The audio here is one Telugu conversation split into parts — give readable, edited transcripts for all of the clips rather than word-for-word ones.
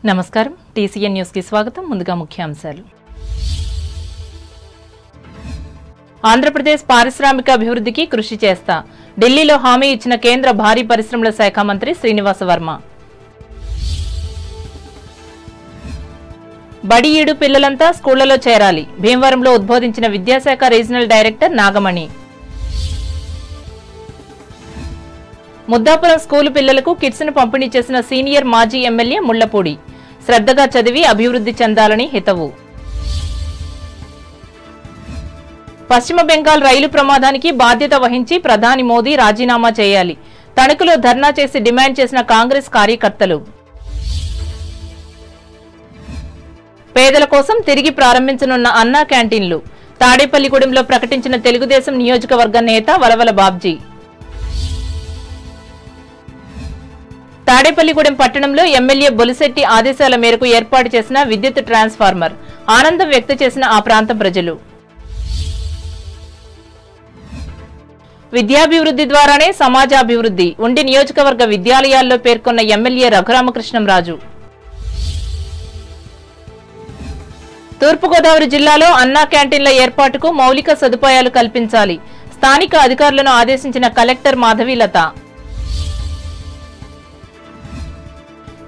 నమస్కారం టీసీఎన్ న్యూస్ కి స్వాగతం ముందుగా ముఖ్యాంశాలు ఆంధ్రప్రదేశ్ పారిశ్రామిక అభివృద్ధికి కృషి చేస్తా ఢిల్లీలో హామీ ఇచ్చిన కేంద్ర భారీ పరిశ్రమల శాఖ మంత్రి శ్రీనివాస వర్మ బడి ఈడు పిల్లలంతా స్కూళ్లలో చేరాలి భీమవరంలో ఉద్బోధించిన విద్యాశాఖ regional director Nagamani Muddapuram school పిల్లలకు కిట్స్ ను పంపిణీ చేసిన సీనియర్ మాజీ ఎమ్మెల్యే ముళ్లపూడి శ్రద్ధగా చదివి అభివృద్ధి చెందాలని హితవు పశ్చిమ బెంగాల్ రైలు ప్రమాదానికి బాధ్యత వహించి ప్రధాని మోదీ రాజీనామా చేయాలి తణుకులో ధర్నా చేసి డిమాండ్ చేసిన కాంగ్రెస్ కార్యకర్తలు పేదల కోసం తిరిగి ప్రారంభించనున్న అన్నా క్యాంటీన్లు తాడేపల్లిగూడెంలో ప్రకటించిన తెలుగుదేశం నియోజకవర్గ నేత వలవల బాబ్జీ తాడేపల్లిగూడెం పట్టణంలో ఎమ్మెల్యే బొలిశెట్టి ఆదేశాల మేరకు ఏర్పాటు చేసిన విద్యుత్ ట్రాన్స్ఫార్మర్ ఆనందం వ్యక్తం చేసిన ఆ ప్రాంత ప్రజలు విద్యాభివృద్ధి ద్వారానే సమాజాభివృద్ధి ఉండి నియోజకవర్గ విద్యాలయాల్లో పేర్కొన్న ఎమ్మెల్యే రఘురామకృష్ణంరాజు తూర్పుగోదావరి జిల్లాలో అన్నా క్యాంటీన్ల ఏర్పాటుకు మౌలిక సదుపాయాలు కల్పించాలి స్థానిక అధికారులను ఆదేశించిన కలెక్టర్ మాధవీలత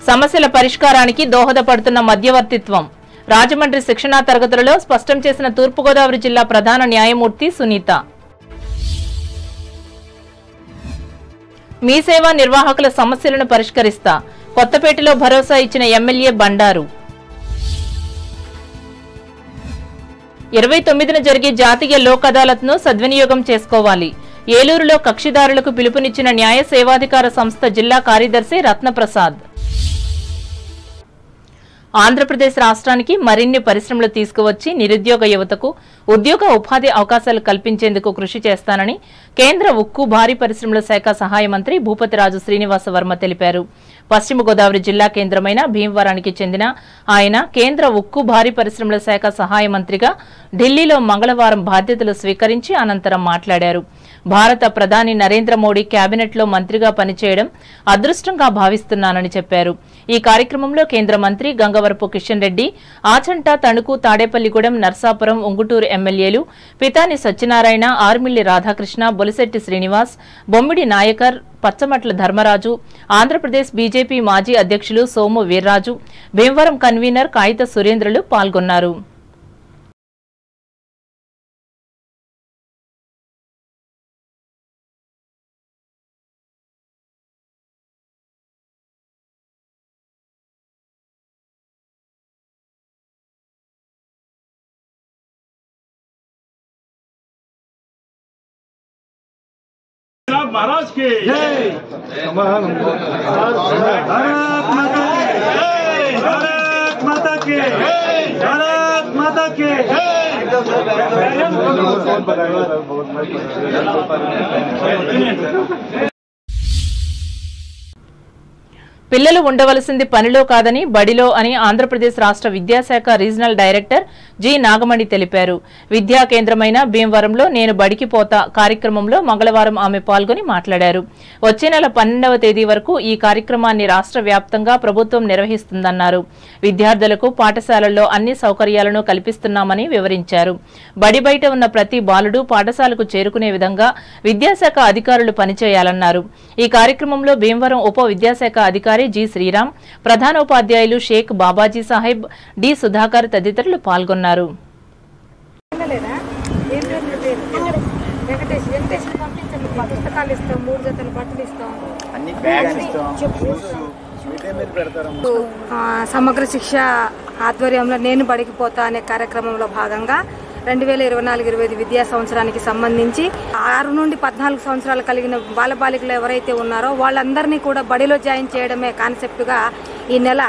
సమస్యల పరిష్కారానికి దోహదపడుతున్న మధ్యవర్తిత్వం రాజమండ్రి శిక్షణా తరగతులలో స్పష్టం చేసిన తూర్పుగోదావరి జిల్లా ప్రధాన న్యాయమూర్తి సునీత మీ సేవా నిర్వాహకుల సమస్యలను పరిష్కరిస్తా కొత్తపేటలో భరోసా ఇచ్చిన ఎమ్మెల్యే బండారు 29న జరిగే జాతీయ లోక్ అదాలత్ను సద్వినియోగం చేసుకోవాలి ఏలూరులో కక్షిదారులకు పిలుపునిచ్చిన న్యాయ సేవాధికార సంస్థ జిల్లా కార్యదర్శి రత్నప్రసాద్ ఆంధ్రప్రదేశ్ రాష్ట్రానికి మరిన్ని పరిశ్రమలు తీసుకువచ్చి నిరుద్యోగ యువతకు ఉద్యోగ ఉపాధి అవకాశాలు కల్పించేందుకు కృషి చేస్తానని కేంద్ర ఉక్కు భారీ పరిశ్రమల శాఖ సహాయ మంత్రి భూపతిరాజు శ్రీనివాస వర్మ తెలిపారు పశ్చిమ గోదావరి జిల్లా కేంద్రమైన భీమవరానికి చెందిన ఆయన కేంద్ర ఉక్కు భారీ పరిశ్రమల శాఖ సహాయ మంత్రిగా ఢిల్లీలో మంగళవారం బాధ్యతలు స్వీకరించి అనంతరం మాట్లాడారు భారత ప్రధాని నరేంద్ర మోడీ కేబినెట్లో మంత్రిగా పనిచేయడం అదృష్టంగా భావిస్తున్నానని చెప్పారు ఈ కార్యక్రమంలో కేంద్ర మంత్రి గంగవరపు కిషన్ రెడ్డి ఆచంట తణుకు తాడేపల్లిగూడెం నర్సాపురం ఉంగుటూరు ఎమ్మెల్యేలు పితాని సత్యనారాయణ ఆర్మిల్లి రాధాకృష్ణ బొలిశెట్టి శ్రీనివాస్ బొమ్మిడి నాయకర్ పచ్చమట్ల ధర్మరాజు ఆంధ్రప్రదేశ్ బీజేపీ మాజీ అధ్యక్షులు సోము వీర్రాజు భీమవరం కన్వీనర్ కాయిత సురేంద్రలు పాల్గొన్నారు महाराज के जय भारत माता के भारत माता के పిల్లలు ఉండవలసింది పనిలో కాదని బడిలో అని ఆంధ్రప్రదేశ్ రాష్ట్ర విద్యాశాఖ రీజనల్ డైరెక్టర్ జి నాగమణి తెలిపారు విద్యా కేంద్రమైన భీమవరంలో నేను బడికి పోతా కార్యక్రమంలో మంగళవారం ఆమె పాల్గొని మాట్లాడారు వచ్చే నెల 12వ తేదీ వరకు ఈ కార్యక్రమాన్ని రాష్ట్ర వ్యాప్తంగా ప్రభుత్వం నిర్వహిస్తుందన్నారు విద్యార్థులకు పాఠశాలల్లో అన్ని సౌకర్యాలను కల్పిస్తున్నామని వివరించారు బడి బయట ఉన్న ప్రతి బాలుడు పాఠశాలకు చేరుకునే విధంగా విద్యాశాఖ అధికారులు పనిచేయాలన్నారు ఈ కార్యక్రమంలో భీమవరం ఉప విద్యాశాఖ అధికారి జి శ్రీరామ్ ప్రధానోపాధ్యాయులు షేక్ బాబాజీ సాహెబ్ డి సుధాకర్ తదితరులు పాల్గొన్నారు సమగ్ర శిక్ష ఆధ్వర్యంలో నేను బడికి పోతా అనే కార్యక్రమంలో భాగంగా 2024-25 విద్యా సంవత్సరానికి సంబంధించి 6 నుండి 14 సంవత్సరాలు కలిగిన బాలబాలికలు ఎవరైతే ఉన్నారో వాళ్ళందరినీ కూడా బడిలో జాయిన్ చేయడమే కాన్సెప్ట్గా ఈ నెల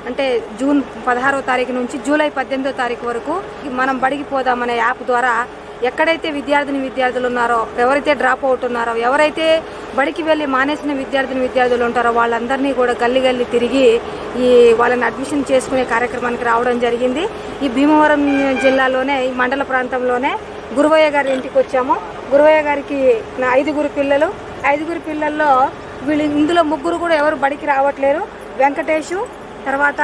అంటే జూన్ 16వ తారీఖు నుంచి జూలై 18వ తారీఖు వరకు మనం బడికి పోదామనే యాప్ ద్వారా ఎక్కడైతే విద్యార్థులు ఉన్నారో ఎవరైతే డ్రాప్ అవుట్ ఉన్నారో ఎవరైతే బడికి వెళ్ళి మానేసిన విద్యార్థులు ఉంటారో వాళ్ళందరినీ కూడా గల్లీ తిరిగి ఈ వాళ్ళని అడ్మిషన్ చేసుకునే కార్యక్రమానికి రావడం జరిగింది ఈ భీమవరం జిల్లాలోనే ఈ మండల ప్రాంతంలోనే గురువయ్య గారి ఇంటికి వచ్చాము గురువయ్య గారికి 5 పిల్లలు 5 పిల్లల్లో వీళ్ళు ఇందులో 3 కూడా ఎవరు బడికి రావట్లేరు వెంకటేషు తర్వాత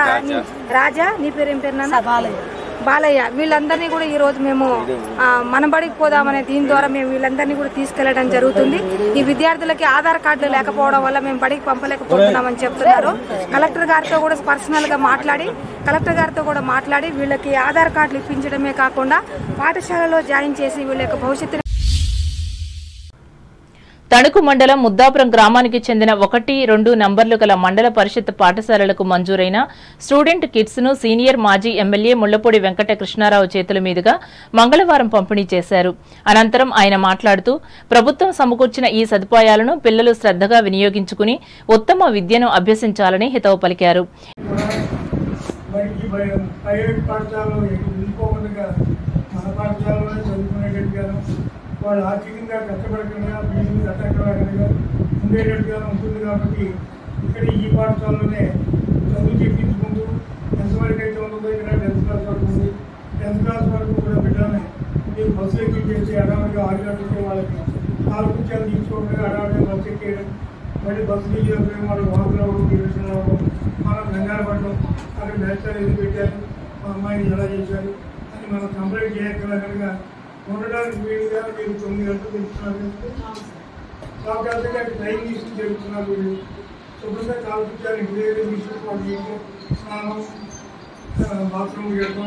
రాజా, నీ పేరు ఏం పేరు నాన్న? బాలయ్య. వీళ్ళందరినీ కూడా ఈ రోజు మేము మన బడికి పోదామనే దీని ద్వారా మేము వీళ్ళందరినీ కూడా తీసుకెళ్లడం జరుగుతుంది. ఈ విద్యార్థులకి ఆధార్ కార్డులు లేకపోవడం వల్ల మేము బడికి పంపలేకపోతున్నామని చెప్తున్నారు. కలెక్టర్ గారితో కూడా పర్సనల్ గా మాట్లాడి వీళ్ళకి ఆధార్ కార్డులు ఇప్పించడమే కాకుండా పాఠశాలలో జాయిన్ చేసి వీళ్ళ యొక్క భవిష్యత్తు. తణుకు మండలం ముద్దాపురం గ్రామానికి చెందిన 1, 2 నంబర్లు గల మండల పరిషత్ పాఠశాలలకు మంజూరైన స్టూడెంట్ కిట్స్ ను సీనియర్ మాజీ ఎమ్మెల్యే ముళ్లపూడి వెంకట కృష్ణారావు చేతుల మీదుగా మంగళవారం పంపిణీ చేశారు. అనంతరం ఆయన మాట్లాడుతూ ప్రభుత్వం సమకూర్చిన ఈ సదుపాయాలను పిల్లలు శ్రద్ధగా వినియోగించుకుని ఉత్తమ విద్యను అభ్యసించాలని హితవు పలికారు. వాళ్ళు ఆర్థికంగా కష్టపడకుండా బిల్లు కట్టకుండా ఉండేటట్టుగా ఉంటుంది. కాబట్టి ఇక్కడ ఈ పాఠశాలలోనే చదువు చెప్పించుకుంటూ ఎంతవరకు అయితే ఉంటుందో ఇక్కడ 10th క్లాస్ వరకు ఉంది. 10th క్లాస్ వరకు కూడా బిడ్డలని మీరు బస్సు ఎక్కించేసి అడవాడిగా 6 గంటలకి వాళ్ళకి 4 కూర్చొని తీసుకోవడం, అడవాడిగా బస్సు ఎక్కేయడం, మళ్ళీ బస్సు దిగేటప్పుడు వాళ్ళు వాకులు అవ్వడం, డివిజన్ అవ్వడం, మనం కంగారు పడడం, అక్కడ మేస్టర్ ఎందుకు పెట్టారు, మా అమ్మాయిని ఎలా చేశారు అని మనం కంప్లైంట్ చేయగల కనుక ఉండడానికి వీలుగా మీరు 9 గంటలు తెలుస్తున్నారు. కాబట్టి టైం తీసుకుని జరుగుతున్నారు. వీళ్ళు శుభ్రంగా కాల్పించాలి, గుడి తీసుకుని స్నానం, బాత్రూమ్ చేయడం.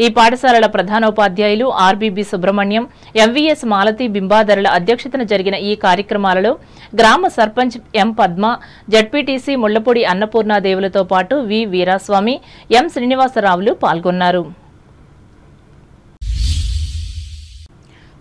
ఈ పాఠశాలల ప్రధానోపాధ్యాయులు ఆర్బీబీ సుబ్రహ్మణ్యం, ఎంవీఎస్ మాలతి బింబాధరల అధ్యక్షతన జరిగిన ఈ కార్యక్రమాలలో గ్రామ సర్పంచ్ ఎం పద్మ, జడ్పీటీసీ ముళ్లపూడి అన్నపూర్ణాదేవులతో పాటు వి వీరాస్వామి, ఎం శ్రీనివాసరావులు పాల్గొన్నారు.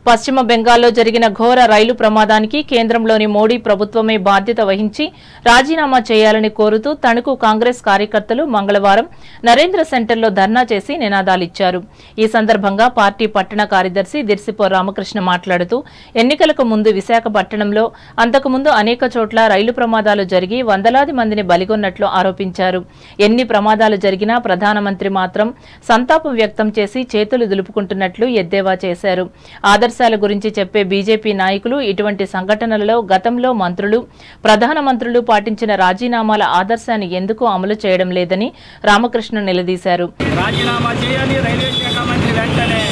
పశ్చిమ బెంగాల్లో జరిగిన ఘోర రైలు ప్రమాదానికి కేంద్రంలోని మోడీ ప్రభుత్వమే బాధ్యత వహించి రాజీనామా చేయాలని కోరుతూ తణుకు కాంగ్రెస్ కార్యకర్తలు మంగళవారం నరేంద్ర సెంటర్లో ధర్నా చేసి నినాదాలిచ్చారు. ఈ సందర్భంగా పార్టీ పట్టణ కార్యదర్శి దిర్సిపో రామకృష్ణ మాట్లాడుతూ ఎన్నికలకు ముందు విశాఖపట్నంలో అంతకుముందు అనేక చోట్ల రైలు ప్రమాదాలు జరిగి వందలాది మందిని బలిగొన్నట్లు ఆరోపించారు. ఎన్ని ప్రమాదాలు జరిగినా ప్రధానమంత్రి మాత్రం సంతాపం వ్యక్తం చేసి చేతులు దులుపుకుంటున్నట్లు ఎద్దేవా చేశారు. ఆదర్శాల గురించి చెప్పే బీజేపీ నాయకులు ఇటువంటి సంఘటనలలో గతంలో మంత్రులు, ప్రధానమంత్రులు పాటించిన రాజీనామాల ఆదర్శాన్ని ఎందుకు అమలు చేయడం లేదని రామకృష్ణ నిలదీశారు. రాజీనామా చేయాలి రైల్వే శాఖ మంత్రి వెంటనే,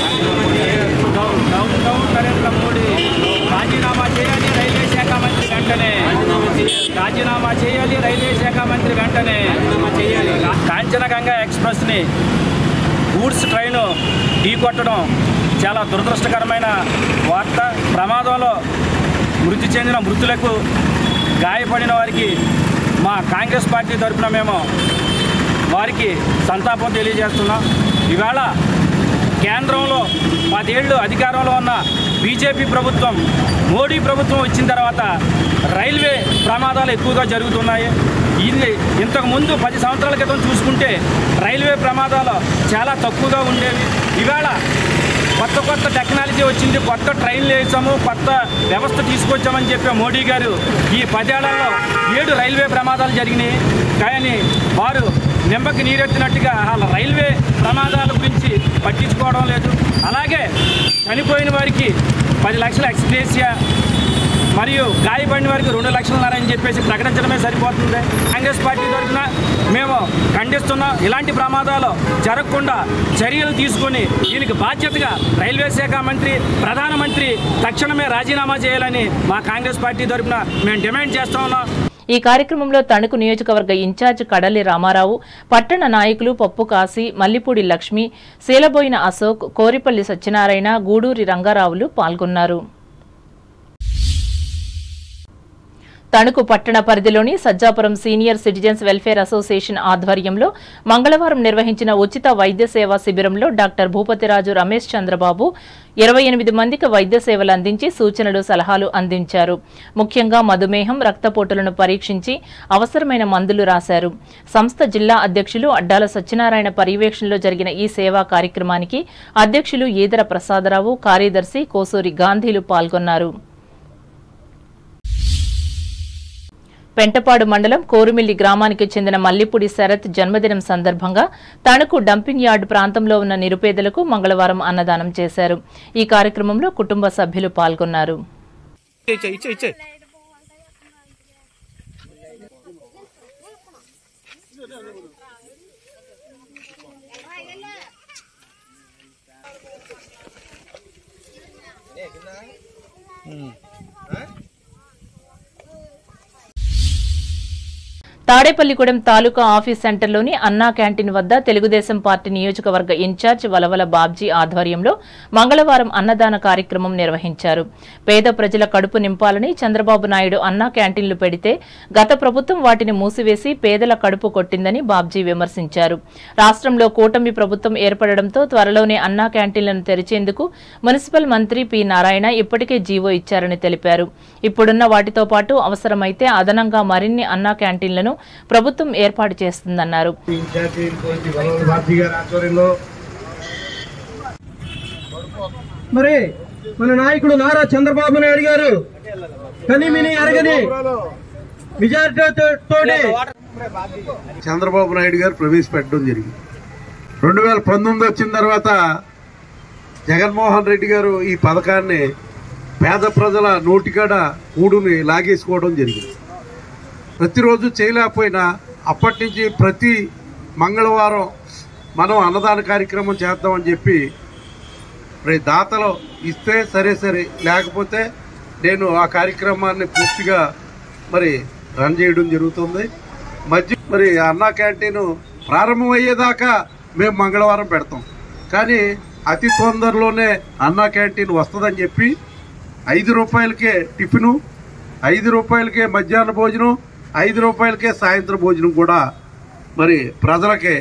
నరేంద్ర మోడీ రాజీనామా చేయాలి రైల్వే శాఖ మంత్రి వెంటనే, రాజీనామా చేయాలి రైల్వే శాఖ మంత్రి వెంటనే. కాంచనగంగా ఎక్స్ప్రెస్ని గూడ్స్ ట్రైను ఢీకొట్టడం చాలా దురదృష్టకరమైన వార్త. ప్రమాదంలో మృతి చెందిన మృతులకు, గాయపడిన వారికి మా కాంగ్రెస్ పార్టీ తరఫున మేము వారికి సంతాపం తెలియజేస్తున్నాం. ఇవాళ కేంద్రంలో 10 ఏళ్ళు అధికారంలో ఉన్న బీజేపీ ప్రభుత్వం, మోడీ ప్రభుత్వం వచ్చిన తర్వాత రైల్వే ప్రమాదాలు ఎక్కువగా జరుగుతున్నాయి. ఇది ఇంతకుముందు 10 సంవత్సరాల క్రితం చూసుకుంటే రైల్వే ప్రమాదాలు చాలా తక్కువగా ఉండేవి. ఇవాళ కొత్త టెక్నాలజీ వచ్చింది, కొత్త ట్రైన్లు వేసాము, కొత్త వ్యవస్థ తీసుకొచ్చామని చెప్పే మోడీ గారు ఈ 10 ఏళ్లలో 7 రైల్వే ప్రమాదాలు జరిగినాయి. కానీ వారు నిమ్మకి నీరెత్తినట్టుగా రైల్వే ప్రమాదాల గురించి పట్టించుకోవడం లేదు. అలాగే చనిపోయిన వారికి 10 లక్షల ఎక్స్గ్రేషియా మరియు గాయపడిన వారికి 2 లక్షలున్నర అని చెప్పేసి ప్రకటించడమే సరిపోతుంది. కాంగ్రెస్ పార్టీ తరఫున మేము ఖండిస్తున్నాం. ఇలాంటి ప్రమాదాలు జరగకుండా చర్యలు తీసుకొని దీనికి బాధ్యతగా రైల్వే శాఖ మంత్రి, ప్రధానమంత్రి తక్షణమే రాజీనామా చేయాలని మా కాంగ్రెస్ పార్టీ తరఫున మేము డిమాండ్ చేస్తా ఉన్నాం. ఈ కార్యక్రమంలో తణుకు నియోజకవర్గ ఇన్ఛార్జ్ కడలి రామారావు, పట్టణ నాయకులు పప్పు కాశీ, మల్లిపూడి లక్ష్మి, శీలబోయిన అశోక్, కోరిపల్లి సత్యనారాయణ, గూడూరి రంగారావులు పాల్గొన్నారు. తణుకు పట్టణ పరిధిలోని Sajjapuram senior citizens welfare association ఆధ్వర్యంలో మంగళవారం నిర్వహించిన ఉచిత వైద్య సేవా శిబిరంలో డాక్టర్ భూపతిరాజు రమేష్ చంద్రబాబు 28 మందికి వైద్య సేవలు అందించి సూచనలు, సలహాలు అందించారు. ముఖ్యంగా మధుమేహం, రక్తపోటులను పరీక్షించి అవసరమైన మందులు రాశారు. సంస్థ జిల్లా అధ్యక్షులు అడ్డాల సత్యనారాయణ పర్యవేక్షణలో జరిగిన ఈ సేవా కార్యక్రమానికి అధ్యక్షులు ఈదర ప్రసాదరావు, కార్యదర్శి కోసూరి గాంధీలు పాల్గొన్నారు. పెంటపాడు మండలం కోరుమిల్లి గ్రామానికి చెందిన మల్లిపూడి శరత్ జన్మదినం సందర్భంగా తణుకు డంపింగ్ యార్డు ప్రాంతంలో ఉన్న నిరుపేదలకు మంగళవారం అన్నదానం చేశారు. ఈ కార్యక్రమంలో కుటుంబ సభ్యులు పాల్గొన్నారు. తాడేపల్లిగూడెం తాలూకా ఆఫీస్ సెంటర్లోని అన్నా క్యాంటీన్ వద్ద తెలుగుదేశం పార్టీ నియోజకవర్గ ఇన్ఛార్జ్ వలవల బాబ్జీ ఆధ్వర్యంలో మంగళవారం అన్నదాన కార్యక్రమం నిర్వహించారు. పేద ప్రజల కడుపు నింపాలని చంద్రబాబు నాయుడు అన్నా క్యాంటీన్లు పెడితే గత ప్రభుత్వం వాటిని మూసివేసి పేదల కడుపు కొట్టిందని బాబ్జీ విమర్శించారు. రాష్ట్రంలో కూటమి ప్రభుత్వం ఏర్పడడంతో త్వరలోనే అన్నా క్యాంటీన్లను తెరిచేందుకు మున్సిపల్ మంత్రి పి నారాయణ ఇప్పటికే జీవో ఇచ్చారని తెలిపారు. ఇప్పుడున్న వాటితో పాటు అవసరమైతే అదనంగా మరిన్ని అన్నా క్యాంటీన్లను ప్రభుత్వం ఏర్పాటు చేస్తుందన్నారు. మరి మన నాయకుడు నారా చంద్రబాబు నాయుడు గారు కనిమిని అరగని మెజారిటీతో చంద్రబాబు నాయుడు గారు ప్రవేశపెట్టడం జరిగింది. 2019 వచ్చిన తర్వాత జగన్మోహన్ రెడ్డి గారు ఈ పథకాన్ని పేద ప్రజల నోటికాడ కూడుని లాగేసుకోవడం జరిగింది. ప్రతిరోజు చేయలేకపోయినా అప్పటి నుంచి ప్రతి మంగళవారం మనం అన్నదాన కార్యక్రమం చేద్దామని చెప్పి దాతలు ఇస్తే సరే లేకపోతే నేను ఆ కార్యక్రమాన్ని పూర్తిగా రన్ చేయడం జరుగుతుంది. మరి అన్నా క్యాంటీన్ ప్రారంభమయ్యేదాకా మేము మంగళవారం పెడతాం. కానీ అతి తొందరలోనే అన్నా క్యాంటీన్ వస్తుందని చెప్పి 5 రూపాయలకే టిఫిను, 5 రూపాయలకే మధ్యాహ్న భోజనం, 5 రూపాయలకే సాయంత్రం భోజనం కూడా ప్రజలకి,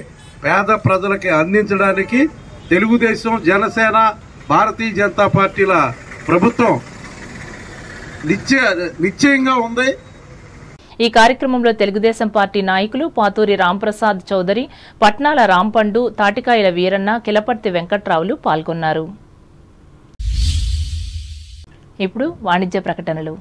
పేద ప్రజలకి అందించడానికి తెలుగుదేశం, జనసేన, భారతీయ జనతా పార్టీల ప్రభుత్వం నిశ్చయంగా ఉంది. ఈ కార్యక్రమంలో తెలుగుదేశం పార్టీ నాయకులు పాతూరి రాంప్రసాద్ చౌదరి, పట్నాల రాంపండు, తాటికాయల వీరన్న, కిలపర్తి వెంకట్రావులు పాల్గొన్నారు. ఇప్పుడు వాణిజ్య ప్రకటనలు.